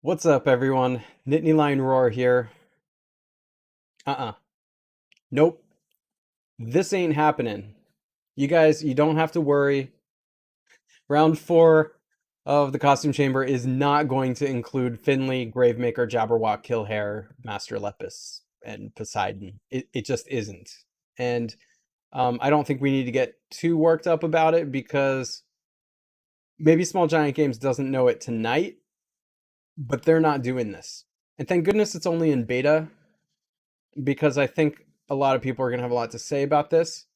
What's up, everyone? Nittany Lion Roar here. Uh-uh. Nope. This ain't happening. You guys, you don't have to worry. Round four of the costume chamber is not going to include Finley, Gravemaker, Jabberwock, Killhair, Master Lepus, and Poseidon. It just isn't. And I don't think we need to get too worked up about it because maybe Small Giant Games doesn't know it tonight, but they're not doing this. And thank goodness it's only in beta because I think a lot of people are going to have a lot to say about this.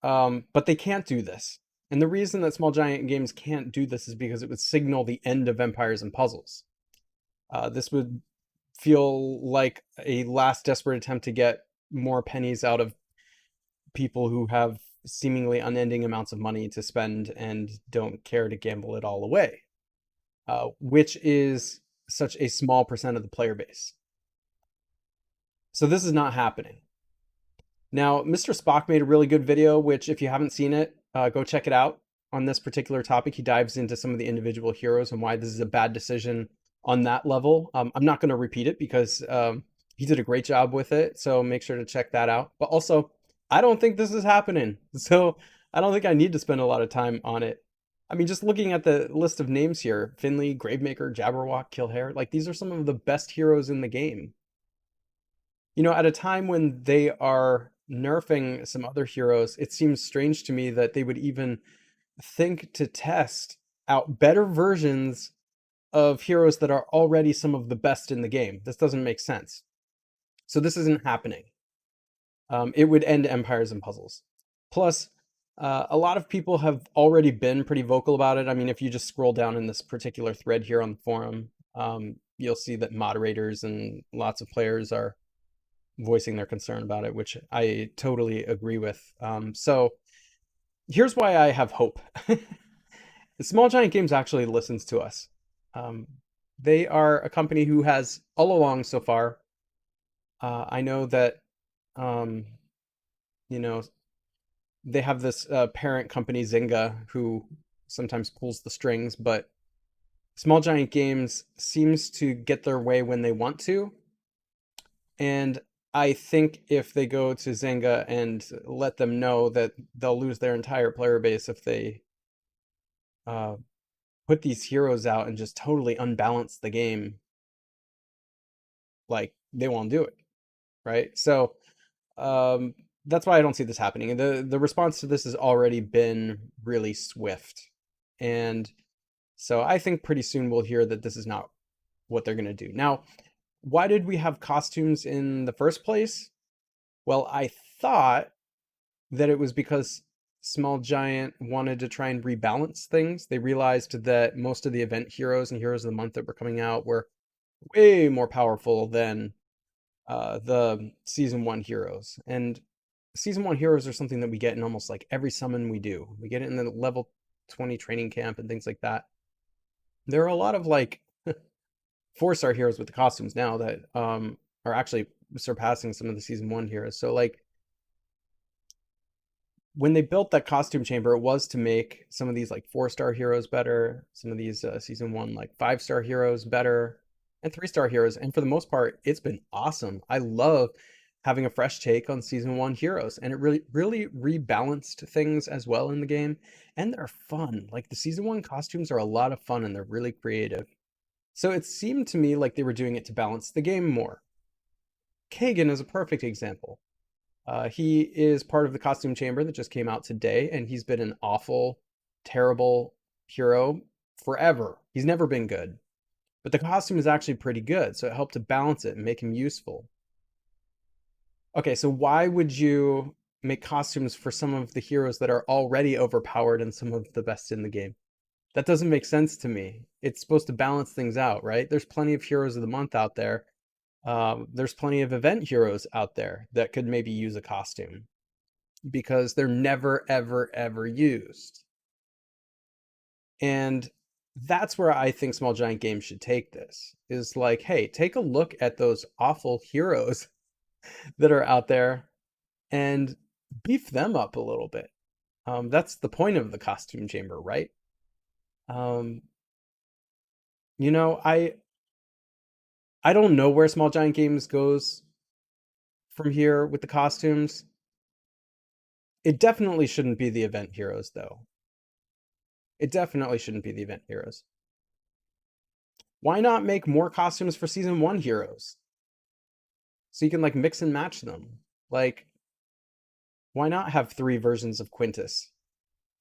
But they can't do this. And the reason that Small Giant Games can't do this is because it would signal the end of Empires and Puzzles. This would feel like a last desperate attempt to get more pennies out of people who have seemingly unending amounts of money to spend and don't care to gamble it all away, which is such a small percent of the player base. So this is not happening. Now, Mr. Spock made a really good video, which if you haven't seen it, go check it out. On this particular topic, he dives into some of the individual heroes and why this is a bad decision on that level. I'm not going to repeat it because he did a great job with it, so make sure to check that out. But also, I don't think this is happening, so I don't think I need to spend a lot of time on it. I mean, just looking at the list of names here, Finley, Gravemaker, Jabberwock, Killhair, like these are some of the best heroes in the game. You know, at a time when they are nerfing some other heroes, it seems strange to me that they would even think to test out better versions of heroes that are already some of the best in the game. This doesn't make sense. So this isn't happening. It would end Empires and Puzzles. Plus, a lot of people have already been pretty vocal about it. I mean, if you just scroll down in this particular thread here on the forum, you'll see that moderators and lots of players are voicing their concern about it, which I totally agree with. So here's why I have hope. Small Giant Games actually listens to us. Um, they are a company who has all along so far. I know that, um, you know, they have this parent company, Zynga, who sometimes pulls the strings, but Small Giant Games seems to get their way when they want to. And I think if they go to Zynga and let them know that they'll lose their entire player base if they uh, put these heroes out and just totally unbalance the game, like they won't do it, right? So um, that's why I don't see this happening. The response to this has already been really swift, and so I think pretty soon we'll hear that this is not what they're going to do. Now, why did we have costumes in the first place? Well, I thought that it was because Small Giant wanted to try and rebalance things. They realized that most of the event heroes and heroes of the month that were coming out were way more powerful than the season one heroes. And season one heroes are something that we get in almost like every summon we do. We get it in the level 20 training camp and things like that. There are a lot of like 4-star heroes with the costumes now that are actually surpassing some of the season one heroes. So like when they built that costume chamber, it was to make some of these like 4-star heroes better, some of these season one like 5-star heroes better, and 3-star heroes. And for the most part, it's been awesome. I love having a fresh take on season one heroes, and it really rebalanced things as well in the game. And they're fun. Like the season one costumes are a lot of fun and they're really creative. So it seemed to me like they were doing it to balance the game more. Kagan is a perfect example. He is part of the costume chamber that just came out today, and he's been an awful, terrible hero forever. He's never been good. But the costume is actually pretty good, so it helped to balance it and make him useful. Okay, so why would you make costumes for some of the heroes that are already overpowered and some of the best in the game? That doesn't make sense to me. It's supposed to balance things out, right? There's plenty of heroes of the month out there. There's plenty of event heroes out there that could maybe use a costume because they're never, ever, ever used. And that's where I think Small Giant Games should take this is like, hey, take a look at those awful heroes that are out there and beef them up a little bit. That's the point of the costume chamber, right? Um, You know, I don't know where Small Giant Games goes from here with the costumes. It definitely shouldn't be the event heroes, though. It definitely shouldn't be the event heroes. Why not make more costumes for season one heroes? So you can like mix and match them. Like, why not have three versions of Quintus?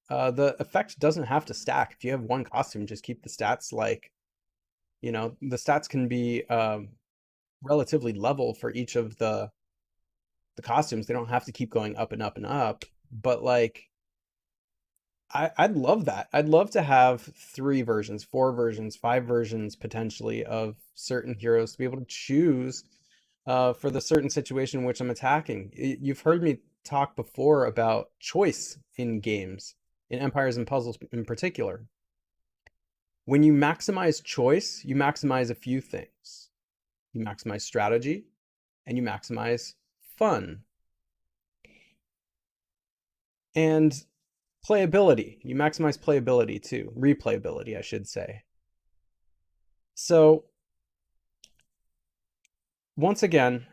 The effect doesn't have to stack. If you have one costume, just keep the stats like, the stats can be relatively level for each of the costumes. They don't have to keep going up and up and up. But like, I'd love that. I'd love to have three versions, four versions, five versions potentially of certain heroes to be able to choose for the certain situation in which I'm attacking. You've heard me talk before about choice in games, in Empires and Puzzles in particular. When you maximize choice, you maximize a few things. You maximize strategy and you maximize fun and playability. You maximize playability too, replayability, I should say. So once again,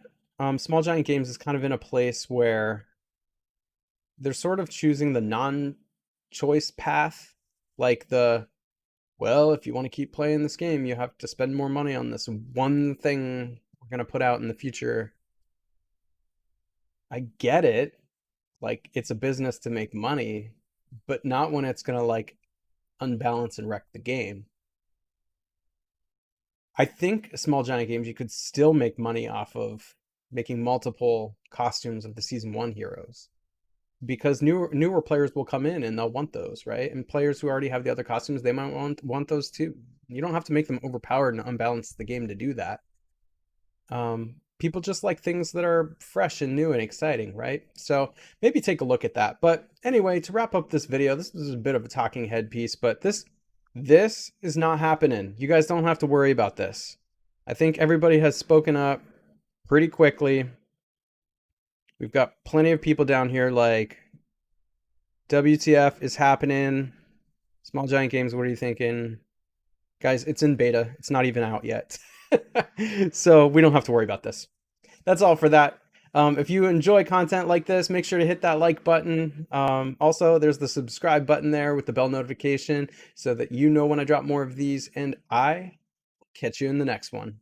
Small Giant Games is kind of in a place where they're sort of choosing the non-choice path, like well, if you want to keep playing this game, you have to spend more money on this one thing we're going to put out in the future. I get it. Like, it's a business to make money, but not when it's going to like unbalance and wreck the game. I think Small Giant Games, you could still make money off of making multiple costumes of the season one heroes because newer players will come in and they'll want those, right? And players who already have the other costumes, they might want those too. You don't have to make them overpowered and unbalance the game to do that. People just like things that are fresh and new and exciting, right? So maybe take a look at that. But anyway, to wrap up this video, this was a bit of a talking head piece, but this is not happening. You guys don't have to worry about this. I think everybody has spoken up pretty quickly. We've got plenty of people down here like WTF is happening. Small Giant Games, what are you thinking? Guys, it's in beta. It's not even out yet. So we don't have to worry about this. That's all for that. If you enjoy content like this, make sure to hit that like button. Also, there's the subscribe button there with the bell notification so that you know when I drop more of these. And I catch you in the next one.